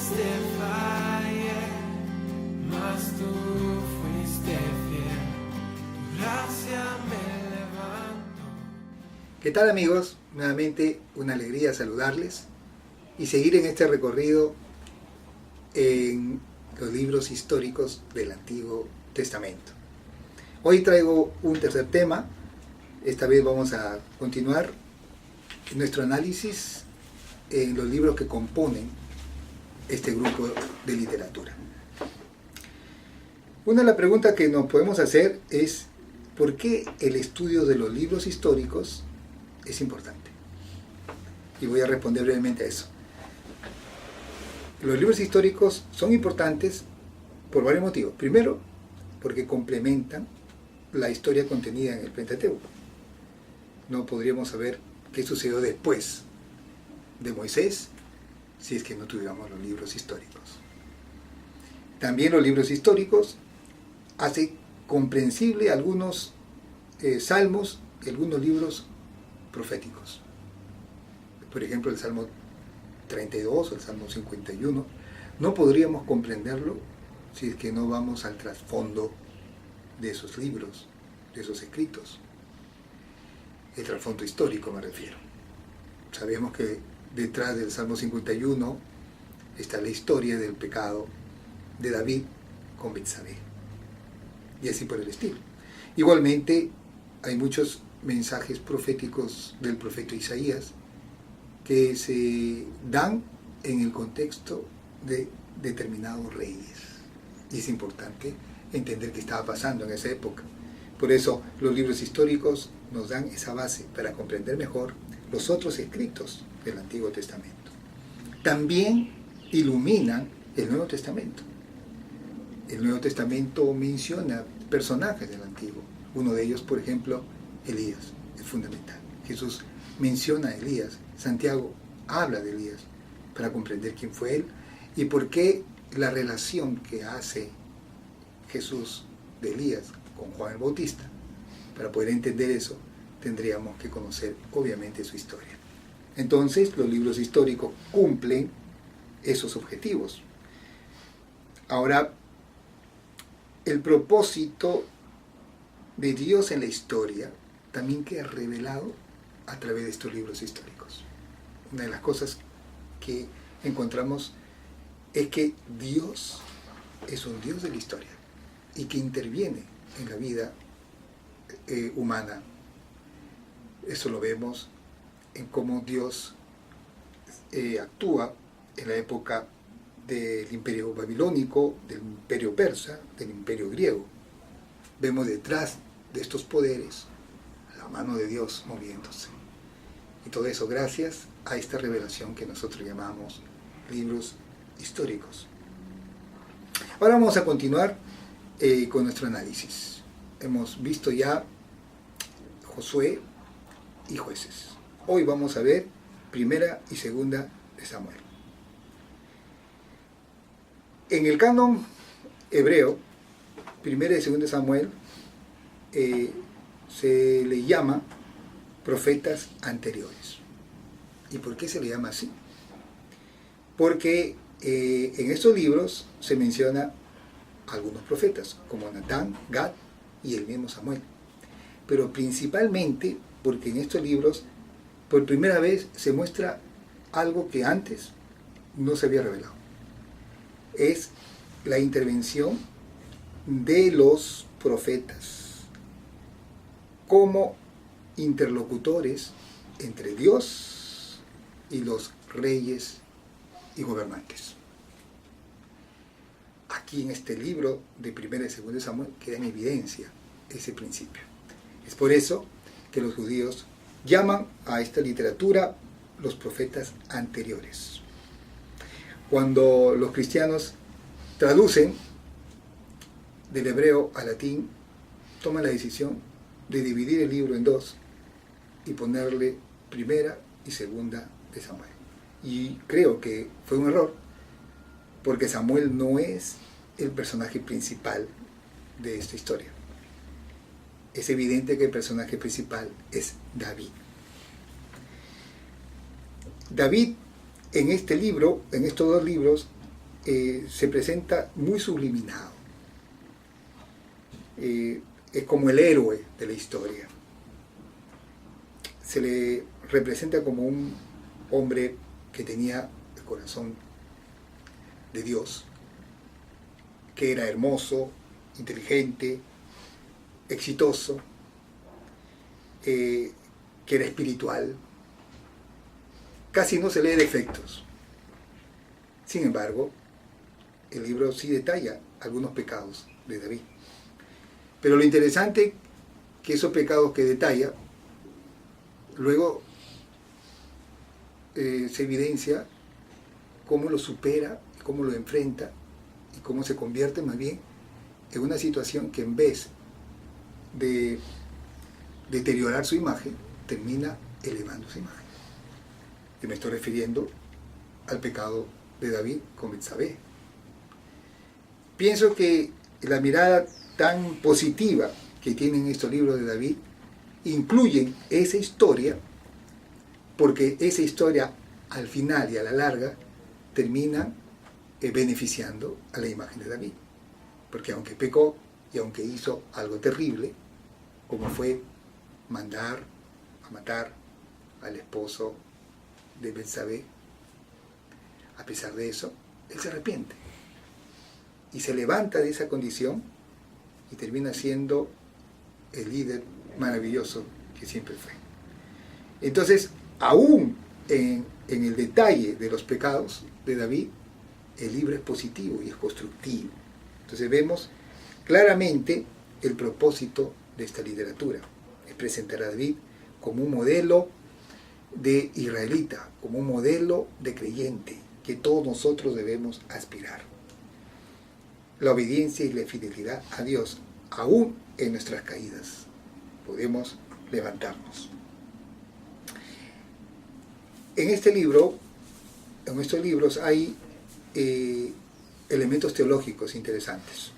fuiste fallé, mas tú fuiste fiel, tu gracia me levantó. ¿Qué tal, amigos? Nuevamente una alegría saludarles y seguir en este recorrido en los libros históricos del Antiguo Testamento. Hoy traigo un tercer tema. Esta vez vamos a continuar nuestro análisis en los libros que componen este grupo de literatura. Una de las preguntas que nos podemos hacer es ¿por qué el estudio de los libros históricos es importante? Y voy a responder brevemente a eso. Los libros históricos son importantes por varios motivos. Primero, porque complementan la historia contenida en el Pentateuco. No podríamos saber qué sucedió después de Moisés si es que no tuviéramos los libros históricos. También los libros históricos hacen comprensible algunos salmos y algunos libros proféticos. Por ejemplo, el Salmo 32 o el Salmo 51, no podríamos comprenderlo si es que no vamos al trasfondo de esos libros, de esos escritos. El trasfondo histórico me refiero. Sabemos que detrás del Salmo 51 está la historia del pecado de David con Betsabé, y así por el estilo. Igualmente, hay muchos mensajes proféticos del profeta Isaías que se dan en el contexto de determinados reyes. Y es importante entender qué estaba pasando en esa época. Por eso los libros históricos nos dan esa base para comprender mejor los otros escritos del Antiguo Testamento. También iluminan el Nuevo Testamento. El Nuevo Testamento menciona personajes del Antiguo. Uno de ellos, por ejemplo, Elías, es fundamental. Jesús menciona a Elías. Santiago habla de Elías para comprender quién fue él y por qué la relación que hace Jesús de Elías con Juan el Bautista. Para poder entender eso, tendríamos que conocer obviamente su historia. Entonces, los libros históricos cumplen esos objetivos. Ahora, el propósito de Dios en la historia también queda revelado a través de estos libros históricos. Una de las cosas que encontramos es que Dios es un Dios de la historia y que interviene en la vida humana. Eso lo vemos en cómo Dios actúa en la época del imperio babilónico, del imperio persa, del imperio griego. Vemos detrás de estos poderes la mano de Dios moviéndose. Y todo eso gracias a esta revelación que nosotros llamamos libros históricos. Ahora vamos a continuar con nuestro análisis. Hemos visto ya Josué y Jueces. Hoy vamos a ver Primera y Segunda de Samuel. En el canon hebreo, Primera y Segunda de Samuel se le llama profetas anteriores. ¿Y por qué se le llama así? Porque en estos libros se menciona algunos profetas, como Natán, Gad y el mismo Samuel. Pero principalmente porque en estos libros, por primera vez, se muestra algo que antes no se había revelado. Es la intervención de los profetas como interlocutores entre Dios y los reyes y gobernantes. Aquí en este libro de Primera y Segunda de Samuel queda en evidencia ese principio. Es por eso que los judíos llaman a esta literatura los profetas anteriores. Cuando los cristianos traducen del hebreo al latín, toman la decisión de dividir el libro en dos y ponerle Primera y Segunda de Samuel. Y creo que fue un error, porque Samuel no es el personaje principal de esta historia. Es evidente que el personaje principal es David. David, en este libro, en estos dos libros, se presenta muy subliminado. Es como el héroe de la historia. Se le representa como un hombre que tenía el corazón de Dios, que era hermoso, inteligente, exitoso, que era espiritual. Casi no se lee defectos. Sin embargo, el libro sí detalla algunos pecados de David. Pero lo interesante que esos pecados que detalla, luego se evidencia cómo lo supera, cómo lo enfrenta y cómo se convierte más bien en una situación que en vez de deteriorar su imagen, termina elevando su imagen. Y me estoy refiriendo al pecado de David con Betsabé. Pienso que la mirada tan positiva que tienen estos libros de David incluyen esa historia, porque esa historia al final y a la larga termina beneficiando a la imagen de David. Porque aunque pecó y aunque hizo algo terrible, como fue mandar a matar al esposo de Betsabé, a pesar de eso, él se arrepiente y se levanta de esa condición y termina siendo el líder maravilloso que siempre fue. Entonces, aún en el detalle de los pecados de David, el libro es positivo y es constructivo. Entonces vemos claramente el propósito de esta literatura, es presentar a David como un modelo de israelita, como un modelo de creyente que todos nosotros debemos aspirar. La obediencia y la fidelidad a Dios, aún en nuestras caídas, podemos levantarnos. En este libro, en estos libros hay elementos teológicos interesantes.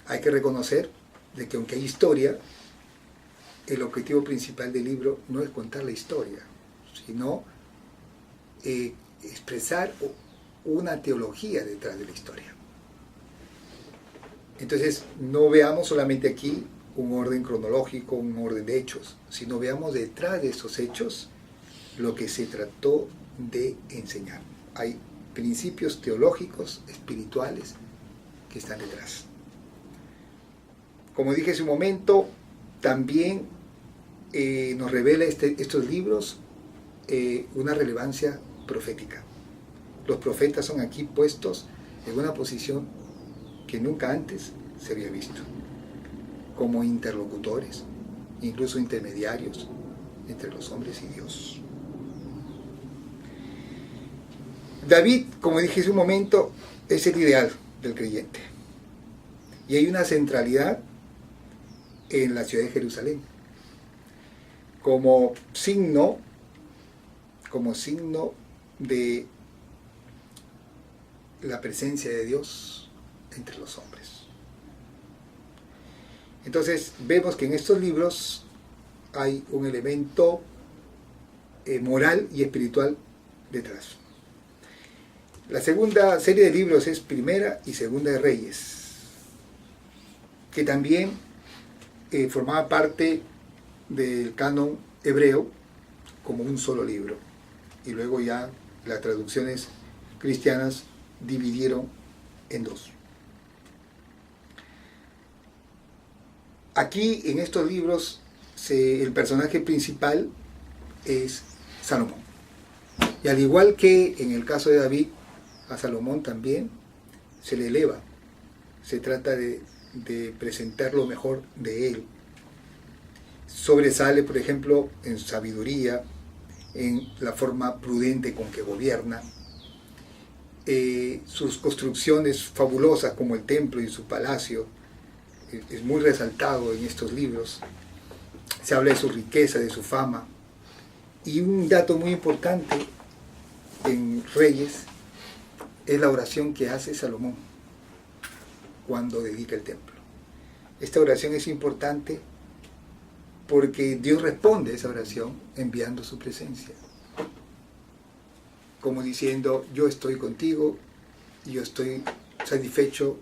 Hay que reconocer de que aunque hay historia, el objetivo principal del libro no es contar la historia, sino expresar una teología detrás de la historia. Entonces, no veamos solamente aquí un orden cronológico, un orden de hechos, sino veamos detrás de esos hechos lo que se trató de enseñar. Hay principios teológicos, espirituales, que están detrás. Como dije hace un momento, también nos revela estos libros una relevancia profética. Los profetas son aquí puestos en una posición que nunca antes se había visto, como interlocutores, incluso intermediarios entre los hombres y Dios. David, como dije hace un momento, es el ideal del creyente. Y hay una centralidad en la ciudad de Jerusalén, como signo de la presencia de Dios entre los hombres. Entonces vemos que en estos libros hay un elemento moral y espiritual detrás. La segunda serie de libros es Primera y Segunda de Reyes, que también formaba parte del canon hebreo como un solo libro. Y luego ya las traducciones cristianas dividieron en dos. Aquí en estos libros el personaje principal es Salomón. Y al igual que en el caso de David, a Salomón también se le eleva. Se trata de presentar lo mejor de él. Sobresale, por ejemplo, en su sabiduría, en la forma prudente con que gobierna, sus construcciones fabulosas como el templo y su palacio, es muy resaltado en estos libros. Se habla de su riqueza, de su fama. Y un dato muy importante en Reyes es la oración que hace Salomón cuando dedica el templo. Esta oración es importante porque Dios responde a esa oración enviando su presencia, como diciendo: yo estoy contigo y yo estoy satisfecho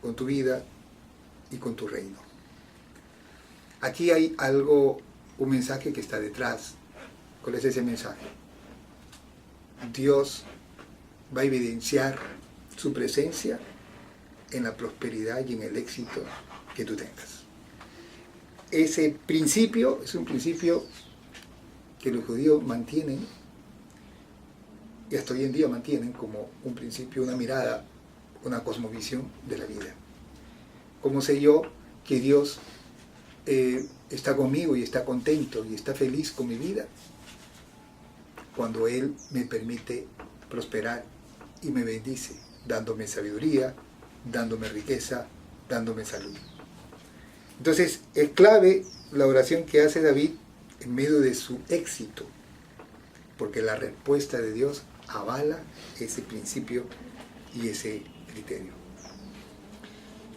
con tu vida y con tu reino. Aquí hay algo, un mensaje que está detrás. ¿Cuál es ese mensaje? Dios va a evidenciar su presencia en la prosperidad y en el éxito que tú tengas. Ese principio es un principio que los judíos mantienen y hasta hoy en día mantienen como un principio, una mirada, una cosmovisión de la vida. ¿Cómo sé yo que Dios está conmigo y está contento y está feliz con mi vida? Cuando Él me permite prosperar y me bendice, dándome sabiduría, dándome riqueza, dándome salud. Entonces es clave la oración que hace David en medio de su éxito, porque la respuesta de Dios avala ese principio y ese criterio.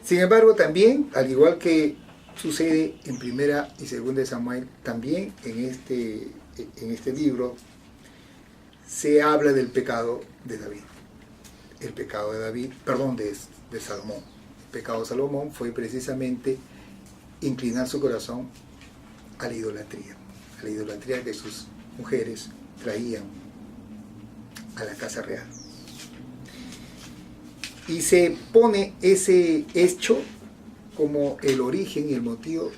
Sin embargo, también, al igual que sucede en Primera y Segunda de Samuel, también en este libro se habla del pecado de David. El pecado de David, de Salomón. El pecado de Salomón fue precisamente inclinar su corazón a la idolatría que sus mujeres traían a la casa real. Y se pone ese hecho como el origen y el motivo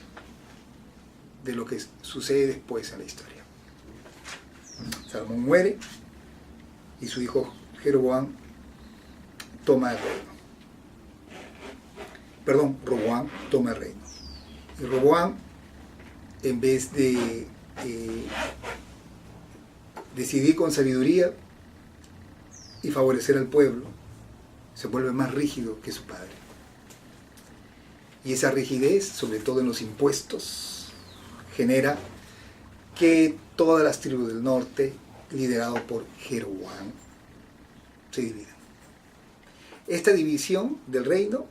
de lo que sucede después en la historia. Salomón muere y su hijo Jeroboam toma el reino. Roboam toma el reino. Y Roboam, en vez de decidir con sabiduría y favorecer al pueblo, se vuelve más rígido que su padre. Y esa rigidez, sobre todo en los impuestos, genera que todas las tribus del norte, liderado por Jeroboam, se dividen. Esta división del reino,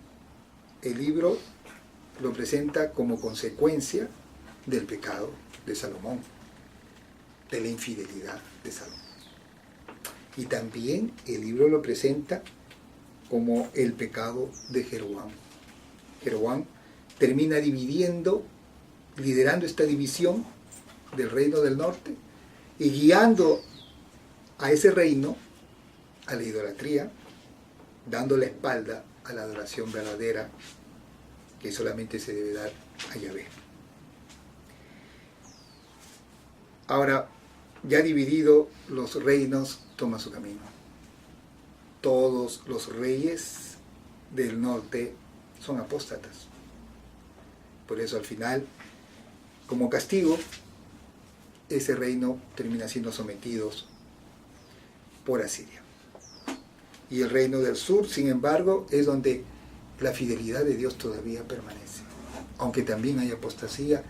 el libro lo presenta como consecuencia del pecado de Salomón, de la infidelidad de Salomón. Y también el libro lo presenta como el pecado de Jeroboam. Jeroboam termina dividiendo, liderando esta división del reino del norte y guiando a ese reino a la idolatría, dando la espalda a la adoración verdadera que solamente se debe dar a Yahvé. Ahora, ya dividido los reinos, toma su camino. Todos los reyes del norte son apóstatas. Por eso al final, como castigo, ese reino termina siendo sometido por Asiria. Y el reino del sur, sin embargo, es donde la fidelidad de Dios todavía permanece. Aunque también hay apostasía,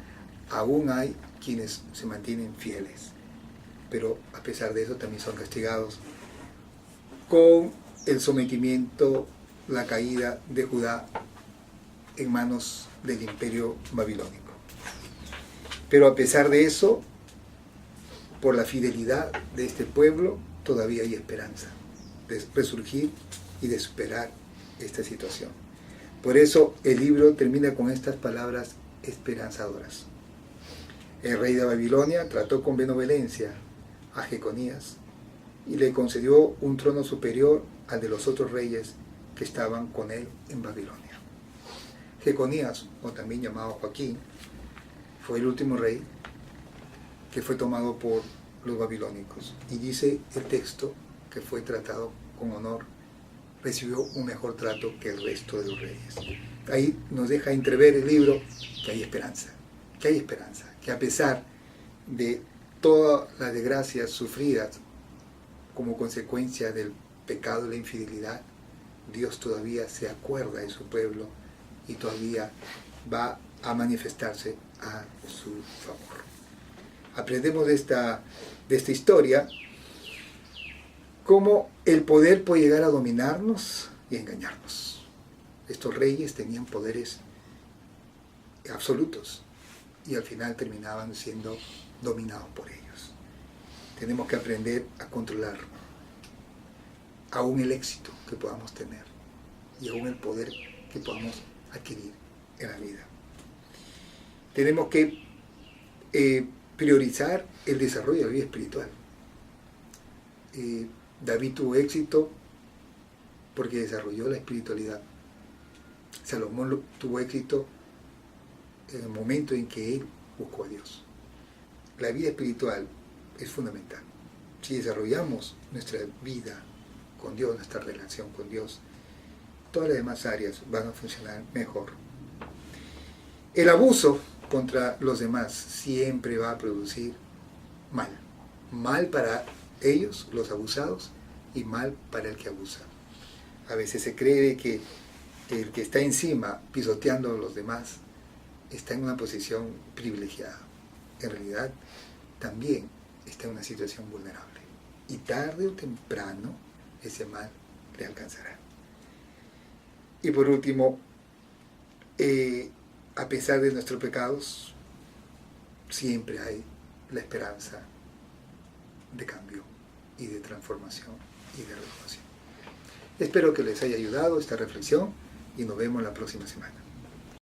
aún hay quienes se mantienen fieles. Pero a pesar de eso también son castigados con el sometimiento, la caída de Judá en manos del imperio babilónico. Pero a pesar de eso, por la fidelidad de este pueblo, todavía hay esperanza de resurgir y de superar esta situación. Por eso el libro termina con estas palabras esperanzadoras. El rey de Babilonia trató con benevolencia a Jeconías y le concedió un trono superior al de los otros reyes que estaban con él en Babilonia. Jeconías, o también llamado Joaquín, fue el último rey que fue tomado por los babilónicos. Y dice el texto que fue tratado con honor, recibió un mejor trato que el resto de los reyes. Ahí nos deja entrever el libro que hay esperanza, que a pesar de todas las desgracias sufridas como consecuencia del pecado y la infidelidad, Dios todavía se acuerda de su pueblo y todavía va a manifestarse a su favor. Aprendemos de esta historia cómo el poder puede llegar a dominarnos y engañarnos. Estos reyes tenían poderes absolutos y al final terminaban siendo dominados por ellos. Tenemos que aprender a controlar aún el éxito que podamos tener y aún el poder que podamos adquirir en la vida. Tenemos que priorizar el desarrollo de la vida espiritual. David tuvo éxito porque desarrolló la espiritualidad. Salomón tuvo éxito en el momento en que él buscó a Dios. La vida espiritual es fundamental. Si desarrollamos nuestra vida con Dios, nuestra relación con Dios, todas las demás áreas van a funcionar mejor. El abuso contra los demás siempre va a producir mal. Mal para ellos, los abusados, y mal para el que abusa. A veces se cree que el que está encima pisoteando a los demás está en una posición privilegiada. En realidad, también está en una situación vulnerable. Y tarde o temprano, ese mal le alcanzará. Y por último, a pesar de nuestros pecados, siempre hay la esperanza de cambio y de transformación y de renovación. Espero que les haya ayudado esta reflexión y nos vemos la próxima semana.